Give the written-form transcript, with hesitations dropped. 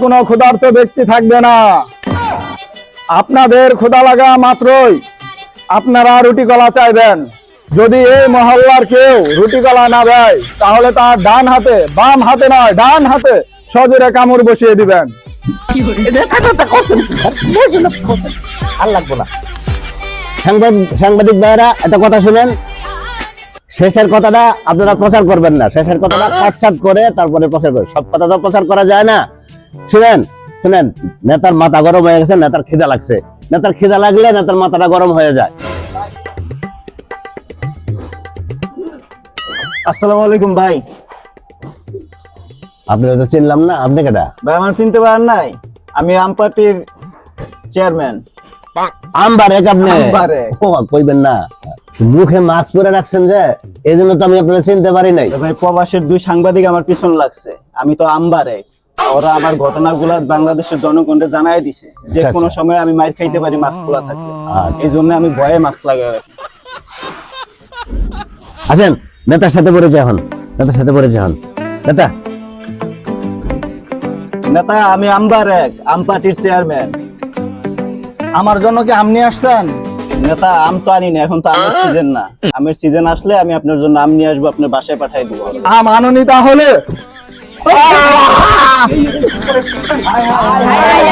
কোনো ক্ষুধার্ত ব্যক্তি থাকবে না। আপনাদের ক্ষুধা লাগা মাত্রই আপনারা রুটি কলা চাইবেন। যদি এই মহল্লার কেউ রুটি কলা না দেয় তাহলে তার ডান হাতে, বাম হাতে নয় ডান হাতে সজোরে কামড় বসিয়ে দিবেন। আর লাগবো না। সাংবাদিক ভাইয়েরা একটা কথা শুনেন, শেষের কথাটা আপনারা প্রচার করবেন না, শেষের কথাটা কাটছাট করে তারপরে প্রচার করবেন। সব কথা তো প্রচার করা যায় না। শুনেন শুনেন, নেতার মাথা গরম হয়ে গেছে, নেতার খিদা লাগছে। নেতার খিদা লাগলে নেতার মাথাটা গরম হয়ে যায়। আসসালামু আলাইকুম ভাই। আপনি তো চিনলাম না, আপনি কেটা? ভাই আমার চিনতে পারেন নাই? আমি আম পার্টির চেয়ারম্যান। আমবারে আপনি আমবারে। ও কইবেন না, মুখে মাস্ক পরে রাখছেন যে, এই জন্য তো আমি আপনাকে চিনতে পারি নাই। ভাই প্রবাসের দুই সাংবাদিক আমার পিছন লাগছে, আমি তো আমবারে। ওরা আমার ঘটনাগুলা বাংলাদেশের জনগণকে জানাই দিছে যে আচ্ছা, কোনো আচ্ছা। সময় আমি মাইর খাইতে পারি মাস্ক খোলা থাকলে। আচ্ছা। এই জন্য আমি ভয়ে মাস্ক লাগাই রাখি। আসেন নেতার সাথে পরিচয় হন, নেতার সাথে পরিচয় হন। নেতা নেতা আমি আমবার এক, আম পার্টির চেয়ারম্যান। আমার জন্য কি আম নিয়ে আসছেন? নেতা আম তো আনি না, এখন তো আমের সিজন না। আমের সিজন আসলে আমি আপনার জন্য আম নিয়ে আসবো, আপনার বাসায় পাঠাই দিব। আম আনুনি তাহলে?